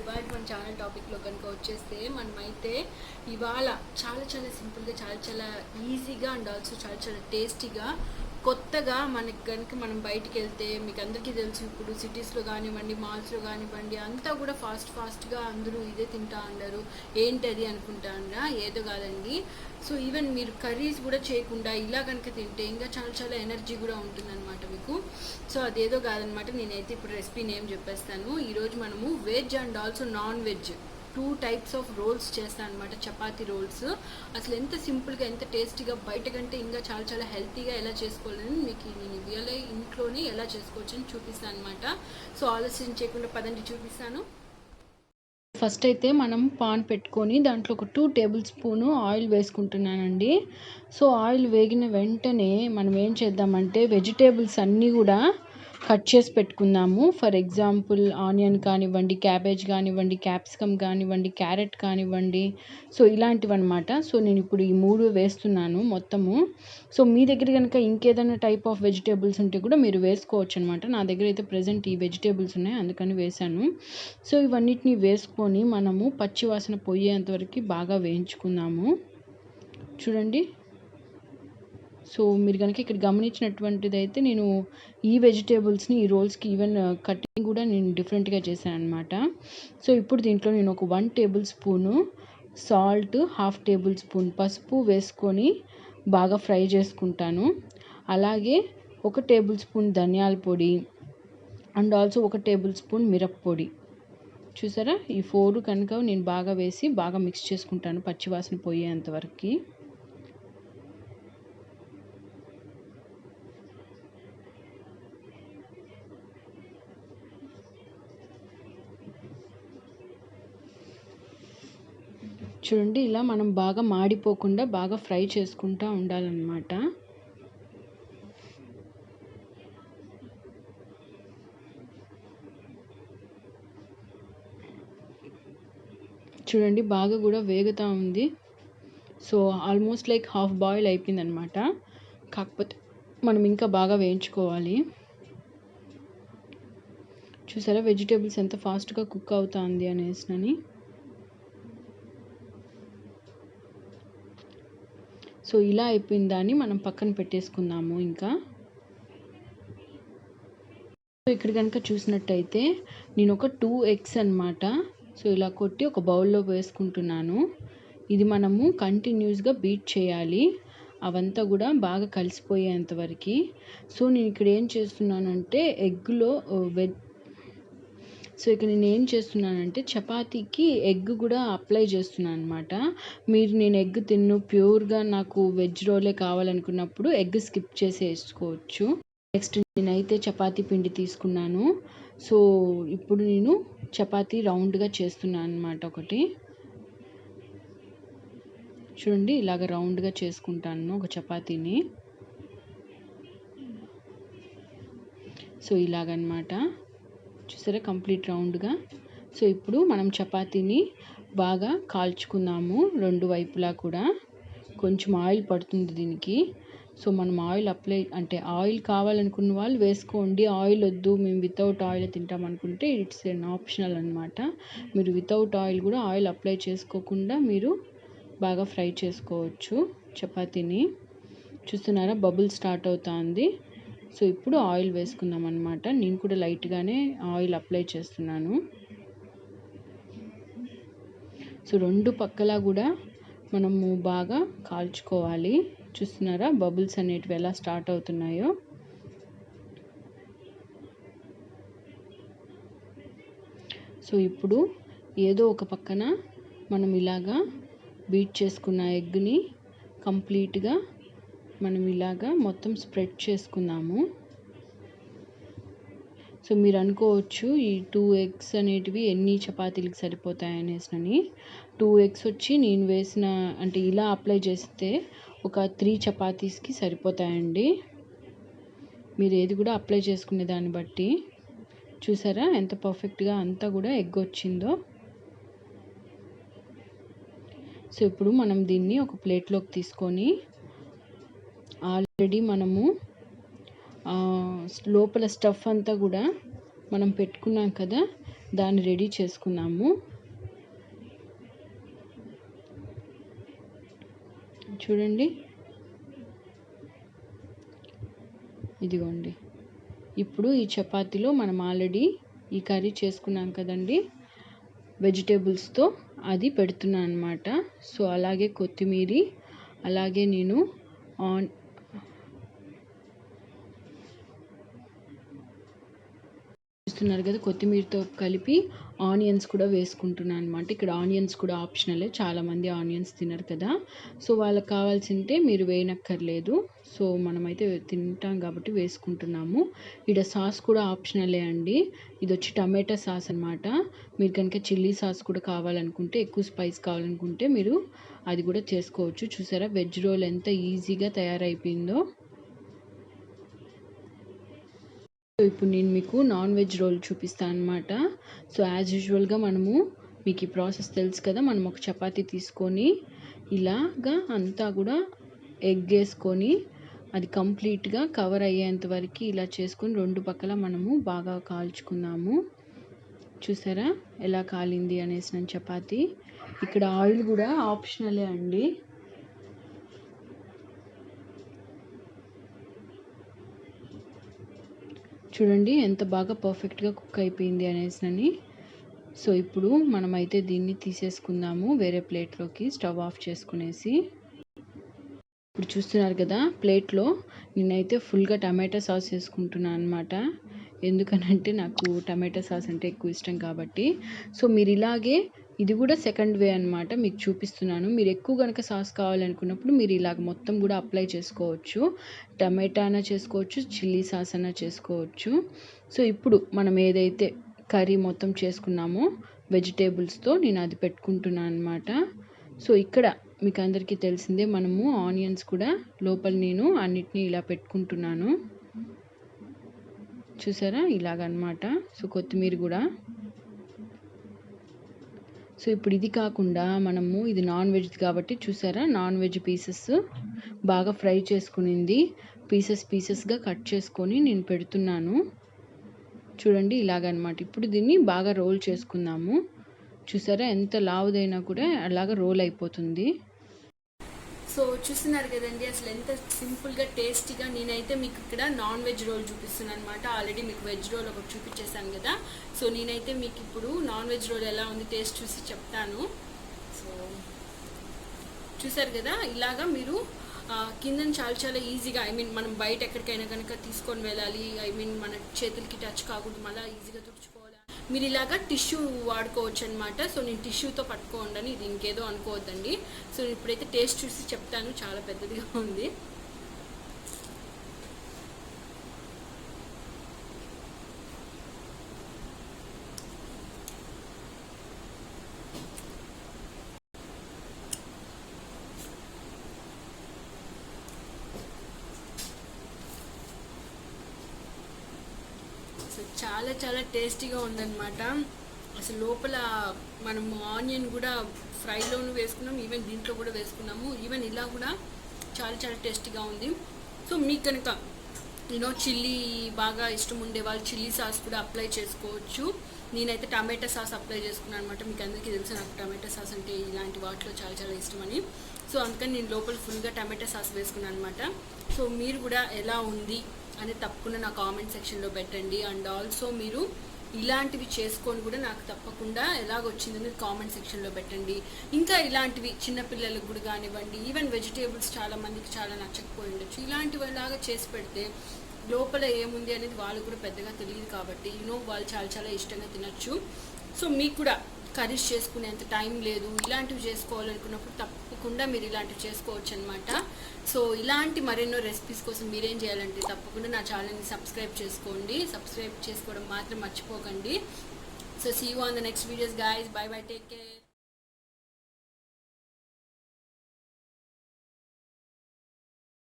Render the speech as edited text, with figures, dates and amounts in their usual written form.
ఇవాళ మన ఛానల్ టాపిక్లో కనుక వచ్చేస్తే మనమైతే ఇవాళ చాలా చాలా సింపుల్గా చాలా చాలా ఈజీగా అండ్ ఆల్సో చాలా చాలా టేస్టీగా కొత్తగా మనకి కనుక మనం బయటికి వెళ్తే మీకు అందరికీ తెలుసు ఇప్పుడు సిటీస్లో కానివ్వండి మాల్స్లో కానివ్వండి అంతా కూడా ఫాస్ట్గా అందరూ ఇదే తింటా ఉన్నారు. ఏంటది అనుకుంటా ఏదో కాదండి. సో ఈవెన్ మీరు కర్రీస్ కూడా చేయకుండా ఇలా కనుక తింటే ఇంకా చాలా చాలా ఎనర్జీ కూడా ఉంటుందన్నమాట మీకు. సో అదేదో కాదనమాట. నేనైతే ఇప్పుడు రెసిపీ నేమ్ చెప్పేస్తాను. ఈరోజు మనము veg and also non veg 2 types of rolls చేస్తాను అనమాట. చపాతీ రోల్స్ అసలు ఎంత సింపుల్గా ఎంత టేస్టీగా బయట కంటే ఇంకా చాలా చాలా హెల్తీగా ఎలా చేసుకోవాలని మీకు నేను ఇవాళ ఇంట్లోనే ఎలా చేసుకోవచ్చు అని చూపిస్తాను అనమాట. సో ఆలస్యం చేయకుండా పదండి చూపిస్తాను. ఫస్ట్ అయితే మనం పాన్ పెట్టుకొని దాంట్లో ఒక 2 టేబుల్ స్పూను ఆయిల్ వేసుకుంటున్నానండి. సో ఆయిల్ వేగిన వెంటనే మనం ఏం చేద్దామంటే వెజిటేబుల్స్ అన్నీ కూడా కట్ చేసి పెట్టుకుందాము. ఫర్ ఎగ్జాంపుల్ ఆనియన్ కానివ్వండి, క్యాబేజ్ కానివ్వండి, క్యాప్సికమ్ కానివ్వండి, క్యారెట్ కానివ్వండి, సో ఇలాంటివన్నమాట. సో నేను ఇప్పుడు ఈ 3 వేస్తున్నాను మొత్తము. సో మీ దగ్గర కనుక ఇంకేదైనా టైప్ ఆఫ్ వెజిటేబుల్స్ ఉంటే కూడా మీరు వేసుకోవచ్చు అనమాట. నా దగ్గర అయితే ప్రజెంట్ ఈ వెజిటేబుల్స్ ఉన్నాయి, అందుకని వేశాను. సో ఇవన్నిటిని వేసుకొని మనము పచ్చివాసన పోయేంతవరకు బాగా వేయించుకుందాము. చూడండి. సో మీరు కనుక ఇక్కడ గమనించినటువంటిది అయితే నేను ఈ వెజిటేబుల్స్ని ఈ రోల్స్కి ఈవెన్ కటింగ్ కూడా నేను డిఫరెంట్గా చేశాను అనమాట. సో ఇప్పుడు దీంట్లో నేను ఒక 1 table spoon salt, 1/2 table spoon పసుపు వేసుకొని బాగా ఫ్రై చేసుకుంటాను. అలాగే 1 టేబుల్ స్పూన్ ధనియాల పొడి అండ్ ఆల్సో 1 టేబుల్ స్పూన్ మిరప్పొడి. చూసారా, ఈ 4 కనుక నేను బాగా వేసి బాగా మిక్స్ చేసుకుంటాను పచ్చివాసన పోయేంతవరకు. చూడండి, ఇలా మనం బాగా మాడిపోకుండా బాగా ఫ్రై చేసుకుంటూ ఉండాలన్నమాట. చూడండి, బాగా కూడా వేగుతూ ఉంది. So almost like half boil అయిపోయింది అనమాట. కాకపోతే మనం ఇంకా బాగా వేయించుకోవాలి. చూసారా వెజిటేబుల్స్ ఎంత ఫాస్ట్గా కుక్ అవుతుంది అనేసి. సో ఇలా అయిపోయిన దాన్ని మనం పక్కన పెట్టేసుకుందాము. ఇంకా ఇక్కడ కనుక చూసినట్టయితే నేను ఒక 2 ఎగ్స్ అనమాట. సో ఇలా కొట్టి ఒక బౌల్లో వేసుకుంటున్నాను. ఇది మనము కంటిన్యూస్గా బీట్ చేయాలి, అవంతా కూడా బాగా కలిసిపోయేంత వరకు. సో నేను ఇక్కడ ఏం చేస్తున్నానంటే ఇక్కడ నేను ఏం చేస్తున్నానంటే చపాతీకి ఎగ్ కూడా అప్లై చేస్తున్నాను అనమాట. నేను ఎగ్ ప్యూర్గా నాకు వెజ్ రోలే కావాలనుకున్నప్పుడు ఎగ్ స్కిప్ చేసి వేసుకోవచ్చు. నెక్స్ట్ నేనైతే చపాతీ పిండి తీసుకున్నాను. సో ఇప్పుడు నేను చపాతీ రౌండ్గా చేస్తున్నాను అనమాట. ఒకటి చూడండి, ఇలాగ రౌండ్గా చేసుకుంటాను ఒక చపాతీని. సో ఇలాగనమాట, చూసారా కంప్లీట్ రౌండ్గా. సో ఇప్పుడు మనం చపాతీని బాగా కాల్చుకుందాము 2 వైపులా కూడా. కొంచెం ఆయిల్ పడుతుంది దీనికి. సో మనం ఆయిల్ కావాలనుకున్న వాళ్ళు వేసుకోండి. ఆయిల్ వద్దు, మేము వితౌట్ ఆయిల్ తింటాం అనుకుంటే ఇట్స్ ఎన్ ఆప్షనల్ అనమాట. మీరు వితౌట్ ఆయిల్ కూడా ఆయిల్ అప్లై చేసుకోకుండా మీరు బాగా ఫ్రై చేసుకోవచ్చు చపాతీని. చూస్తున్నారా, బబుల్ స్టార్ట్ అవుతుంది. సో ఇప్పుడు ఆయిల్ వేసుకుందాం అనమాట. నేను కూడా లైట్గానే ఆయిల్ అప్లై చేస్తున్నాను. సో 2 పక్కలా కూడా మనము బాగా కాల్చుకోవాలి. చూస్తున్నారా బబుల్స్ అనేటివి ఎలా స్టార్ట్ అవుతున్నాయో. సో ఇప్పుడు ఏదో ఒక పక్కన మనం ఇలాగా బీట్ చేసుకున్న ఎగ్ని కంప్లీట్గా మనం ఇలాగా మొత్తం స్ప్రెడ్ చేసుకుందాము. సో మీరు అనుకోవచ్చు ఈ 2 ఎగ్స్ అనేటివి ఎన్ని చపాతీలకు సరిపోతాయి అనేసి. 2 ఎగ్స్ వచ్చి నేను వేసిన ఇలా అప్లై చేస్తే ఒక 3 చపాతీస్కి సరిపోతాయండి. మీరు ఏది కూడా అప్లై చేసుకునే దాన్ని బట్టి. చూసారా ఎంత పర్ఫెక్ట్గా అంతా కూడా ఎగ్ వచ్చిందో. సో ఇప్పుడు మనం దీన్ని ఒక ప్లేట్లోకి తీసుకొని ఆల్రెడీ మనము లోపల స్టఫ్ అంతా కూడా మనం పెట్టుకున్నాం కదా, దాన్ని రెడీ చేసుకున్నాము. చూడండి, ఇదిగోండి. ఇప్పుడు ఈ చపాతీలో మనం ఆల్రెడీ ఈ కర్రీ చేసుకున్నాం కదండి వెజిటేబుల్స్తో, అది పెడుతున్నాను అనమాట. సో అలాగే కొత్తిమీర, అలాగే నేను చూస్తున్నారు కదా కొత్తిమీరతో కలిపి ఆనియన్స్ కూడా వేసుకుంటున్నాను అనమాట. ఇక్కడ ఆనియన్స్ కూడా ఆప్షనలే, చాలామంది ఆనియన్స్ తినరు కదా, సో వాళ్ళకి కావాల్సింటే మీరు వేయనక్కర్లేదు. సో మనమైతే తింటాం కాబట్టి వేసుకుంటున్నాము. ఇక్కడ సాస్ కూడా ఆప్షనలే అండి. ఇది వచ్చి టమాటా సాస్ అనమాట. మీరు కనుక చిల్లీ సాస్ కూడా కావాలనుకుంటే, ఎక్కువ స్పైస్ కావాలనుకుంటే మీరు అది కూడా చేసుకోవచ్చు. చూసారా వెజ్ రోల్ ఎంత ఈజీగా తయారైపోయిందో. సో ఇప్పుడు నేను మీకు నాన్ వెజ్ రోల్ చూపిస్తాను అనమాట. సో యాజ్ యూజువల్గా మనము, మీకు ఈ ప్రాసెస్ తెలుసు కదా, మనం ఒక చపాతీ తీసుకొని ఇలాగా అంతా కూడా ఎగ్ వేసుకొని అది కంప్లీట్గా కవర్ అయ్యేంత వరకు ఇలా చేసుకొని రెండు పక్కల మనము బాగా కాల్చుకుందాము. చూసారా ఎలా కాలింది అనేసి నేను చపాతీ. ఇక్కడ ఆయిల్ కూడా ఆప్షనలే అండి. చూడండి ఎంత బాగా పర్ఫెక్ట్గా కుక్ అయిపోయింది అనేసి. సో ఇప్పుడు మనమైతే దీన్ని తీసేసుకుందాము వేరే ప్లేట్లోకి, స్టవ్ ఆఫ్ చేసుకునేసి. ఇప్పుడు చూస్తున్నారు కదా ప్లేట్లో నేనైతే ఫుల్గా టమాటా సాస్ వేసుకుంటున్నాను అనమాట. ఎందుకనంటే నాకు టమాటా సాస్ అంటే ఎక్కువ ఇష్టం కాబట్టి. సో మీరు ఇలాగే, ఇది కూడా సెకండ్ వే అనమాట, మీకు చూపిస్తున్నాను. మీరు ఎక్కువ కనుక సాస్ కావాలనుకున్నప్పుడు మీరు ఇలాగ మొత్తం కూడా అప్లై చేసుకోవచ్చు. టమాటా అయినా చేసుకోవచ్చు, చిల్లీ సాస్ అయినా చేసుకోవచ్చు. సో ఇప్పుడు మనం ఏదైతే కర్రీ మొత్తం చేసుకున్నామో వెజిటేబుల్స్తో నేను అది పెట్టుకుంటున్నాను అనమాట. సో ఇక్కడ మీకు అందరికీ తెలిసిందే, మనము ఆనియన్స్ కూడా లోపల నేను అన్నిటినీ ఇలా పెట్టుకుంటున్నాను. చూసారా ఇలాగనమాట. సో కొత్తిమీర కూడా. సో ఇప్పుడు ఇది కాకుండా మనము, ఇది నాన్ వెజ్ కాబట్టి చూసారా నాన్ వెజ్ పీసెస్ బాగా ఫ్రై చేసుకునింది పీసెస్గా కట్ చేసుకొని నేను పెడుతున్నాను. చూడండి ఇలాగనమాట. ఇప్పుడు దీన్ని బాగా రోల్ చేసుకుందాము. చూసారా ఎంత లావుదైనా కూడా అలాగా రోల్ అయిపోతుంది. సో చూస్తున్నారు కదండి అసలు ఎంత సింపుల్గా టేస్టీగా. నేనైతే మీకు ఇక్కడ నాన్ వెజ్ రోల్ చూపిస్తున్నాను అనమాట. ఆల్రెడీ మీకు వెజ్ రోల్ ఒకటి చూపించేశాను కదా. సో నేనైతే మీకు ఇప్పుడు నాన్ వెజ్ రోల్ ఎలా ఉంది టేస్ట్ చూసి చెప్తాను. సో చూసారు కదా ఇలాగా మీరు కింద చాలా ఈజీగా, మనం బయట ఎక్కడికైనా కనుక తీసుకొని వెళ్ళాలి, మన చేతులకి టచ్ కాకుండా మళ్ళీ ఈజీగా తుడుచుకోవాలి. మీరు ఇలాగా టిష్యూ వాడుకోవచ్చు అనమాట. సో నేను టిష్యూతో పట్టుకోండి, ఇది ఇంకేదో అనుకోవద్దండి. సో ఇప్పుడైతే టేస్ట్ చూసి చెప్తాను. చాలా పెద్దదిగా ఉంది. చాలా చాలా టేస్టీగా ఉందన్నమాట. అసలు లోపల మనము ఆనియన్ కూడా ఫ్రైలోనూ వేసుకున్నాము, ఈవెన్ దీంట్లో కూడా వేసుకున్నాము. ఈవెన్ ఇలా కూడా చాలా చాలా టేస్టీగా ఉంది. సో మీకు కనుక చిల్లీ బాగా ఇష్టం ఉండే వాళ్ళు చిల్లీ సాస్ కూడా అప్లై చేసుకోవచ్చు. నేనైతే టమాటా సాస్ అప్లై చేసుకున్నాను అనమాట. మీకు అందరికీ తెలుసు నాకు టమాటా సాస్ అంటే ఇలాంటి వాటిలో చాలా చాలా ఇష్టమని. సో అందుకని నేను లోపల ఫుల్గా టమాటా సాస్ వేసుకున్నాను అనమాట. సో మీరు కూడా ఎలా ఉంది అని తప్పకుండా నా కామెంట్ సెక్షన్లో పెట్టండి. అండ్ ఆల్సో మీరు ఇలాంటివి చేసుకొని కూడా నాకు తప్పకుండా ఎలాగొచ్చిందని కామెంట్ సెక్షన్లో పెట్టండి. ఇంకా ఇలాంటివి చిన్నపిల్లలకు కూడా కానివ్వండి, ఈవెన్ వెజిటేబుల్స్ చాలా మందికి చాలా నచ్చకపోయి ఉండొచ్చు. ఇలాంటివి లాగా చేసి పెడితే లోపల ఏముంది అనేది వాళ్ళు కూడా పెద్దగా తెలియదు కాబట్టి వాళ్ళు చాలా చాలా ఇష్టంగా తినచ్చు. సో మీకు కూడా కర్రీస్ చేసుకునేంత టైం లేదు, ఇలాంటివి చేసుకోవాలనుకున్నప్పుడు తప్పకుండా మీరు ఇలాంటివి చేసుకోవచ్చు అనమాట. సో ఇలాంటి మరెన్నో రెసిపీస్ కోసం మీరేం చేయాలంటే తప్పకుండా నా ఛానల్ని సబ్స్క్రైబ్ చేసుకోండి. సబ్స్క్రైబ్ చేసుకోవడం మాత్రం మర్చిపోకండి. So see you on the next videos guys. Bye bye, take care.